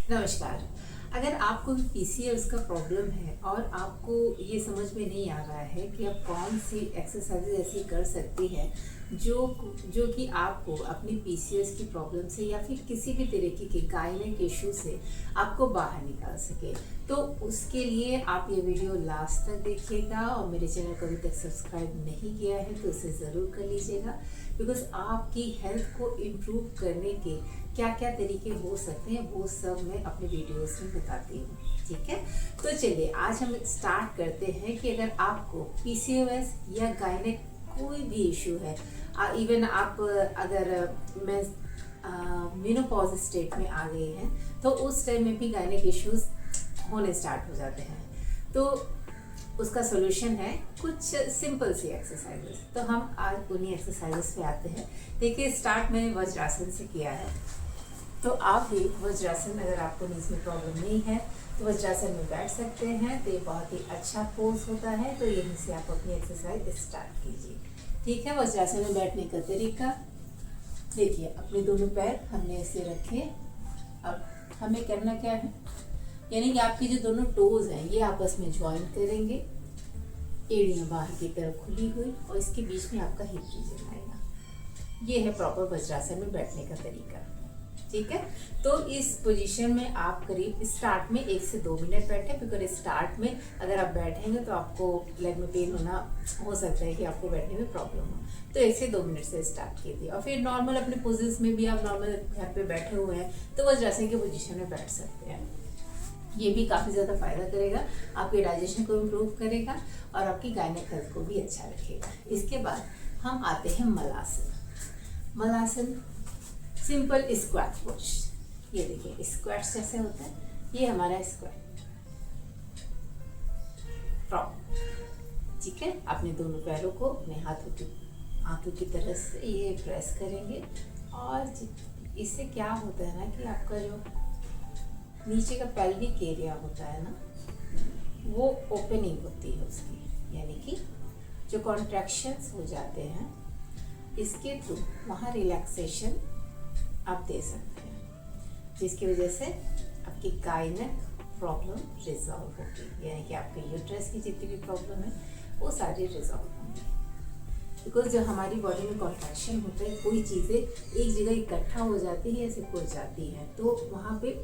नमस्कार। अगर आपको भी पीसीओएस का प्रॉब्लम है और आपको ये समझ में नहीं आ रहा है कि आप कौन सी एक्सरसाइजेज ऐसी कर सकती हैं जो जो कि आपको अपनी पीसीओएस की प्रॉब्लम से या फिर किसी भी तरीके के गायनिक इशू से आपको बाहर निकाल सके, तो उसके लिए आप ये वीडियो लास्ट तक देखिएगा। और मेरे चैनल को अभी तक सब्सक्राइब नहीं किया है तो इसे ज़रूर कर लीजिएगा, बिकॉज आपकी हेल्थ को इम्प्रूव करने के क्या क्या तरीके हो सकते हैं वो सब मैं अपने वीडियोस में बताती हूँ। ठीक है, तो चलिए आज हम स्टार्ट करते हैं कि अगर आपको पीसीओएस या गायनिक कोई भी इशू है, इवन आप अगर मैं मेनोपॉज स्टेट में आ गए हैं तो उस टाइम में भी गायनिक इश्यूज होने स्टार्ट हो जाते हैं, तो उसका सोल्यूशन है कुछ सिंपल सी एक्सरसाइजेस। तो हम आज उन्हीं एक्सरसाइजेस पे आते हैं। देखिए, स्टार्ट मैंने वज्रासन से किया है, तो आप भी वज्रासन, अगर आपको नीज में प्रॉब्लम नहीं है तो वज्रासन में बैठ सकते हैं। तो ये बहुत ही अच्छा पोज होता है, तो यहीं से आप अपनी एक्सरसाइज स्टार्ट कीजिए। ठीक है, वज्रासन में बैठने का तरीका देखिए। अपने दोनों पैर हमने ऐसे रखे। अब हमें करना क्या है, यानी कि आपकी जो दोनों टोज हैं ये आपस में ज्वाइन करेंगे, एड़ियाँ बाहर की तरफ खुली हुई, और इसके बीच में आपका हिप रीजन आएगा। ये है प्रॉपर वज्रासन में बैठने का तरीका। ठीक है, तो इस पोजीशन में आप करीब स्टार्ट में 1 से 2 मिनट बैठे, बिकॉज स्टार्ट में अगर आप बैठेंगे तो आपको लेग में पेन होना हो सकता है कि आपको बैठने में प्रॉब्लम हो। तो 1 से 2 मिनट से स्टार्ट कीजिए, और फिर नॉर्मल अपने पोजिस में भी आप नॉर्मल घर पे बैठे हुए हैं तो वज्रासन की पोजीशन में बैठ सकते हैं। ये भी काफ़ी ज़्यादा फायदा करेगा, आपके डाइजेशन को इम्प्रूव करेगा और आपकी गायनिक हेल्थ को भी अच्छा रखेगा। इसके बाद हम आते हैं malasana. Malasana simple squat pose. ये देखिए स्क्वाट्स जैसे होता है, ये हमारा स्क्वाट प्रॉपर। ठीक है, अपने दोनों पैरों को अपने हाथों की तरह से ये प्रेस करेंगे, और इससे क्या होता है ना कि आपका जो नीचे का पेल्विक एरिया होता है ना, वो ओपनिंग होती है उसकी, यानी कि जो कॉन्ट्रैक्शंस हो जाते हैं इसके थ्रू वहाँ रिलैक्सेशन आप दे सकते हैं, जिसकी वजह से आपकी गायनिक प्रॉब्लम रिजॉल्व होगी, यानी कि आपके यूट्रस की जितनी भी प्रॉब्लम है वो सारी रिजॉल्व होंगी। बिकॉज जब हमारी बॉडी में कॉन्ट्रैक्शन होता है, कोई चीज़ें एक जगह इकट्ठा हो जाती है, ऐसे खुल जाती हैं, तो वहाँ पे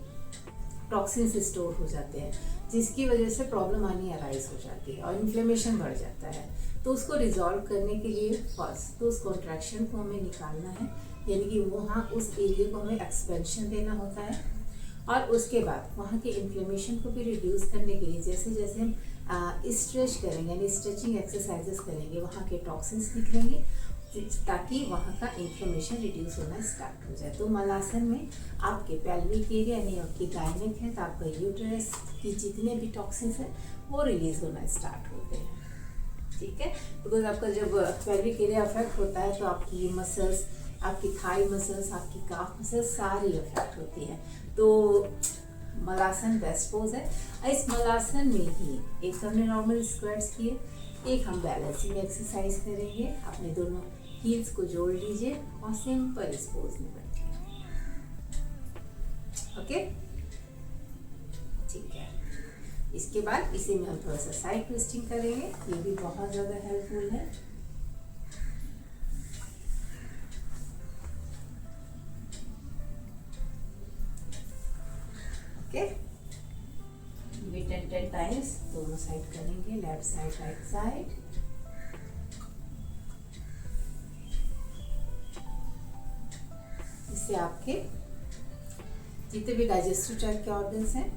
टॉक्सिन्स स्टोर हो जाते हैं, जिसकी वजह से प्रॉब्लम आनी अराइज हो जाती है और इन्फ्लेमेशन बढ़ जाता है। तो उसको रिजॉल्व करने के लिए फर्स्ट तो उस कॉन्ट्रैक्शन को हमें निकालना है, यानी कि वहाँ उस एरिया को हमें एक्सपेंशन देना होता है, और उसके बाद वहाँ के इन्फ्लेमेशन को भी रिड्यूस करने के लिए जैसे जैसे हम स्ट्रेच करेंगे, यानी स्ट्रेचिंग एक्सरसाइजेस करेंगे, वहाँ के टॉक्सिन्स निकलेंगे, ताकि वहाँ का इन्फ्लेमेशन रिड्यूस होना स्टार्ट हो जाए। तो मलासन में आपके पेल्विक एरिया यानी आपकी गायनिक है, तो आपका यूट्रस की जितने भी टॉक्सिन्स हैं वो रिलीज होना स्टार्ट होते हैं। ठीक है, बिकॉज आपका जब पेल्विक एरिया अफेक्ट होता है तो आपकी मसल्स, आपकी थाई मसल्स, आपकी काफ मसल्स सारी अफेक्ट होती हैं। तो मलासन बेस्ट पोज है। इस मलासन में ही एक हमने नॉर्मल स्क्वाट्स किए, एक हम बैलेंसिंग एक्सरसाइज करेंगे। अपने दोनों हील्स को जोड़ लीजिए और सिंपल इस पोज में बैठिए। ओके, ठीक है। इसके बाद इसी में हम थोड़ा सा साइड ट्विस्टिंग करेंगे, ये भी बहुत ज़्यादा हेल्पफुल है। ओके, ये 10 टाइम्स दोनों साइड करेंगे, लेफ्ट साइड राइट साइड। इससे आपके जितने भी डाइजेस्टिव ट्रैक्ट के ऑर्गन्स हैं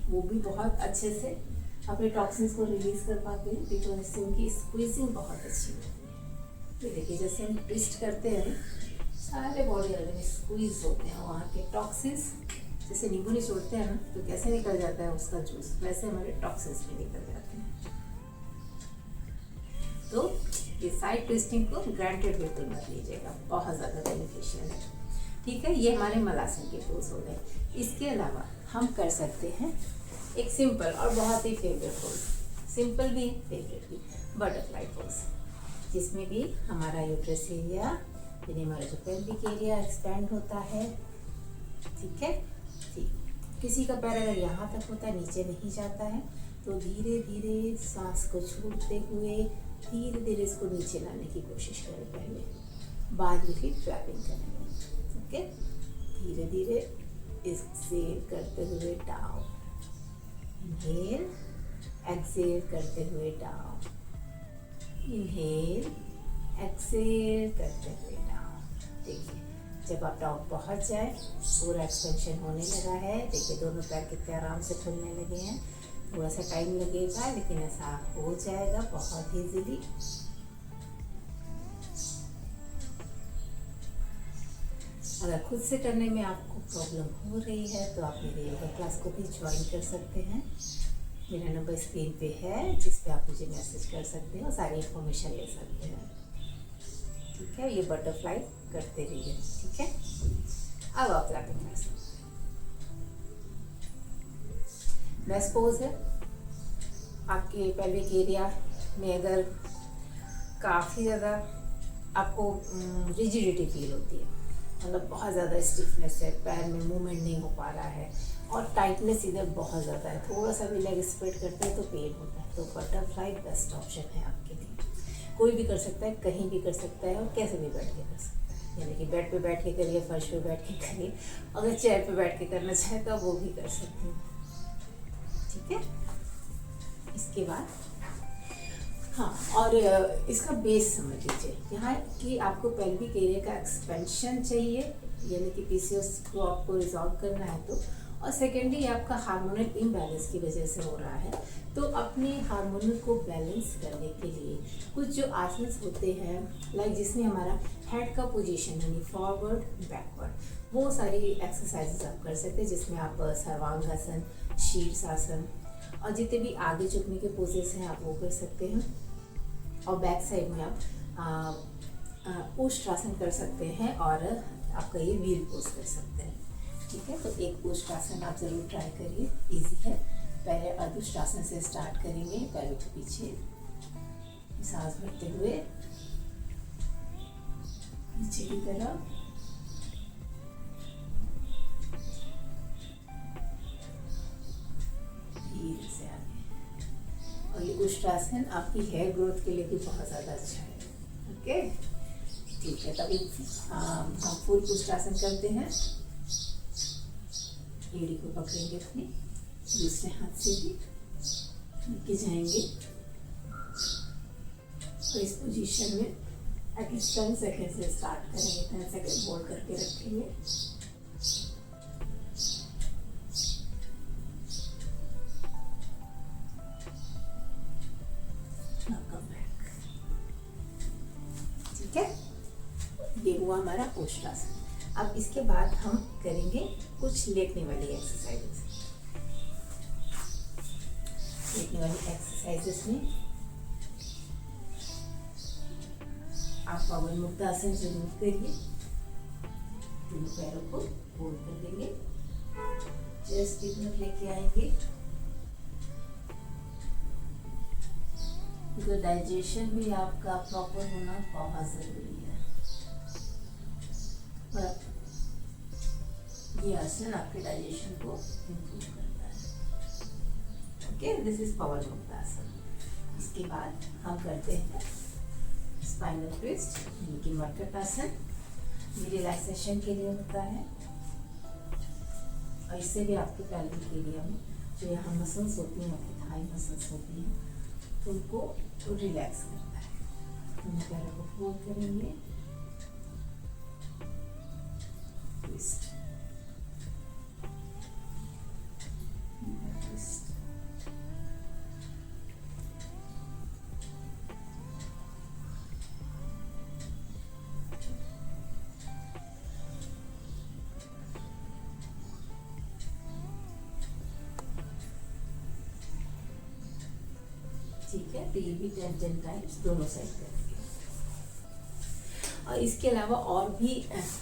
वो भी बहुत अच्छे से अपने टॉक्सिन्स को रिलीज कर पाते हैं, बिकॉज इससे उनकी स्क्वीजिंग बहुत अच्छी होती है। तो देखिए, जैसे हम ट्विस्ट करते हैं सारे बॉडी ऑर्गन स्क्वीज होते हैं, वहाँ के टॉक्सिन्स जैसे नींबू निचोड़ते हैं ना तो कैसे निकल जाता है उसका जूस, वैसे हमारे टॉक्सिन्स भी निकल जाते हैं। तो ये साइड ट्विस्टिंग को ग्रांटेड बिल्कुल मत लीजिएगा, बहुत ज़्यादा बेनिफिशियल है। ठीक है, ये हमारे मलासन के पोज हो गए। इसके अलावा हम कर सकते हैं एक सिंपल और बहुत ही फेवरेट पोज, सिंपल भी फेवरेट भी, बटरफ्लाई पोज, जिसमें भी हमारा यूट्रस एरिया यानी हमारा जो पेल्विक एरिया एक्सपैंड होता है। ठीक है, ठीक। किसी का पैर अगर यहाँ तक होता है, नीचे नहीं जाता है, तो धीरे धीरे सांस को छोड़ते हुए धीरे धीरे इसको नीचे लाने की कोशिश करें पहले, बाद में फिर फ्लैपिंग करेंगे। ओके, धीरे धीरे एक्सेल करते हुए डाउन, इनहेल, एक्सेल करते हुए डाउन, इनहेल, एक्सेल करते हुए डाउन। देखिए जब आप डाउन पहुंच जाए, पूरा एक्सपेंशन होने लगा है। देखिए दोनों पैर कितने आराम से खुलने लगे हैं। थोड़ा सा टाइम लगेगा लेकिन ऐसा हो जाएगा बहुत इजीली। अगर खुद से करने में आपको प्रॉब्लम हो रही है तो आप मेरे योगा क्लास को भी ज्वाइन कर सकते हैं। मेरा नंबर स्क्रीन पे है जिस पे आप मुझे मैसेज कर सकते हैं और सारी इन्फॉर्मेशन ले सकते हैं। ठीक है, ये बटरफ्लाई करते रहिए। ठीक है, अब आप फ्लैपिंग कर सकते हैं। बेस्ट पोज है। आपके पेल्विक एरिया में अगर काफ़ी ज़्यादा आपको रिजिडिटी फील होती है, मतलब बहुत ज़्यादा स्टिफनेस है, पैर में मूवमेंट नहीं हो पा रहा है और टाइटनेस इधर बहुत ज़्यादा है, थोड़ा सा भी लेग स्प्रेड करते हैं तो पेन होता है, तो बटरफ्लाई बेस्ट ऑप्शन है आपके लिए। कोई भी कर सकता है, कहीं भी कर सकता है और कैसे भी बैठ के कर सकता है। यानी कि बेड पे बैठ के करिए, फर्श पे बैठ के करिए, अगर चेयर पे बैठ के करना चाहे तो आप वो भी कर सकते हैं। ठीक है, इसके बाद हाँ, और इसका बेस समझ लीजिए यहाँ कि आपको पेल्विक एरिया का एक्सपेंशन चाहिए, यानी कि पीसीओएस को आपको रिजॉल्व करना है तो, और सेकेंडली आपका हार्मोनल इम्बैलेंस की वजह से हो रहा है, तो अपने हार्मोनल को बैलेंस करने के लिए कुछ जो आसन्स होते हैं, लाइक जिसमें हमारा हेड का पोजीशन यानी फॉरवर्ड बैकवर्ड, वो सारी एक्सरसाइजेज आप कर सकते हैं, जिसमें आप सर्वांगासन, शीर्षासन और जितने भी आगे झुकने के पोजेस हैं आप वो कर सकते हैं। और बैक साइड में आप उष्ट्रासन कर सकते हैं और आपका ये व्हील पोज कर सकते हैं। ठीक है, तो एक उष्ट्रासन आप ज़रूर ट्राई करिए, इजी है। पहले अधुष्ट्रासन से स्टार्ट करेंगे, पैरों के पीछे सांस भरते हुए नीचे की तरफ, धीरे से आगे। और ये उष्ट्रासन आपकी हेयर ग्रोथ के लिए भी बहुत ज़्यादा अच्छा है। ओके, ठीक है, तभी हम फुल उष्ट्रासन करते हैं। एड़ी को पकड़ेंगे अपनी दूसरे हाथ से भी लेके जाएंगे और इस पोजीशन में एटलीस्ट 10 सेकेंड से स्टार्ट करेंगे। 10 सेकेंड होल्ड करके रखेंगे। ठीक है, ये हुआ हमारा उष्ट्रासन। अब इसके बाद हम करेंगे कुछ लेटने वाली एक्सरसाइजेस। लेटने वाली एक्सरसाइजेस में आप पवन मुक्तासन जरूर करिए। दोनों पैरों को होल्ड कर देंगे, चेस्ट की तरफ लेके आएंगे। तो डाइजेशन भी आपका प्रॉपर होना बहुत जरूरी है। ये आसन आपके डाइजेशन को इम्प्रूव करता है। ओके, दिस इज पवन मुक्तासन। इसके बाद हम करते हैं स्पाइनल ट्विस्ट, यानी कि मरकट आसन। ये रिलैक्सेशन के लिए होता है और इससे भी आपके पेल्विक एरिया में जो यहाँ मसल्स होती हैं, आपकी थाई मसल्स होती हैं, तो उनको रिलैक्स करता है। इन पैरों को फोल्ड करेंगे, ट्विस्ट, ट्विस्ट। ठीक है, तो ये भी 10 टाइम्स दोनों साइड करेंगे। और इसके अलावा और भी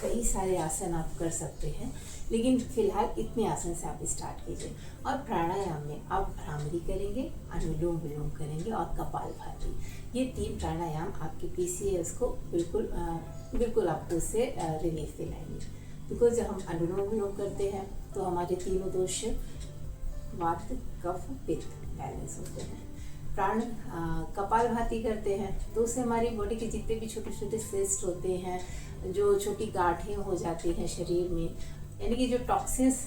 कई सारे आसन आप कर सकते हैं, लेकिन फिलहाल इतने आसन से आप स्टार्ट कीजिए। और प्राणायाम में आप भ्रामरी करेंगे, अनुलोम विलोम करेंगे और कपालभाति। ये 3 प्राणायाम आपके पीसीओएस को बिल्कुल आपको उससे रिलीफ दिलाएंगे। बिकॉज जब हम अनुलोम विलोम करते हैं तो हमारे तीनों दोष वात कफ पित्त बैलेंस होते हैं। प्राण कपालभाति करते हैं तो उससे हमारी बॉडी के जितने भी छोटे छोटे सिस्ट होते हैं, जो छोटी गांठें हो जाती हैं शरीर में, यानी कि जो टॉक्सिन्स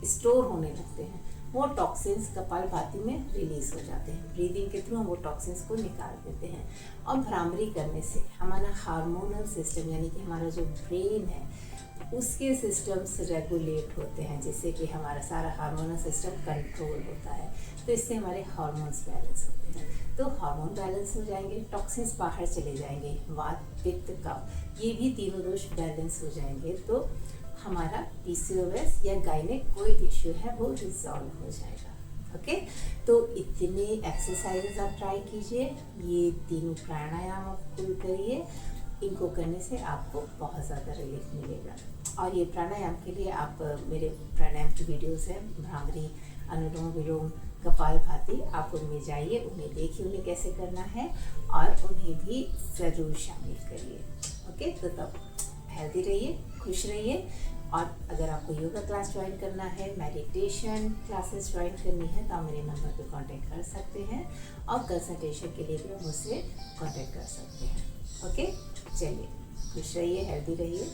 स्टोर होने लगते हैं, वो टॉक्सिन्स कपालभाति में रिलीज हो जाते हैं। ब्रीदिंग के थ्रू हम वो टॉक्सिन्स को निकाल देते हैं। और भ्रामरी करने से हमारा हार्मोनल सिस्टम, यानी कि हमारा जो ब्रेन है उसके सिस्टम्स रेगुलेट होते हैं, जिससे कि हमारा सारा हार्मोनल सिस्टम कंट्रोल होता है। तो इससे हमारे हार्मोन्स बैलेंस होते हैं। तो हार्मोन बैलेंस हो जाएंगे, टॉक्सिन्स बाहर चले जाएंगे, वात पित्त कफ ये भी तीनों दोष बैलेंस हो जाएंगे, तो हमारा पीसीओएस या गायनेक कोई भी इश्यू है वो रिजॉल्व हो जाएगा। ओके, तो इतने एक्सरसाइजेस आप ट्राई कीजिए, ये तीनों प्राणायाम आप फुल करिए, इनको करने से आपको बहुत ज़्यादा रिलीफ मिलेगा। और ये प्राणायाम के लिए आप मेरे प्राणायाम की वीडियोस हैं, भ्रामरी, अनुलोम विलोम, कपालभाति, आप उनमें जाइए, उन्हें देखिए उन्हें कैसे करना है और उन्हें भी ज़रूर शामिल करिए। ओके, तो तब हेल्दी रहिए, खुश रहिए। और अगर आपको योगा क्लास ज्वाइन करना है, मेडिटेशन क्लासेस ज्वाइन करनी है, तो आप मेरे नंबर पे कांटेक्ट कर सकते हैं और कंसल्टेशन के लिए भी आप मुझसे कांटेक्ट कर सकते हैं। ओके, चलिए खुश रहिए, हेल्दी रहिए।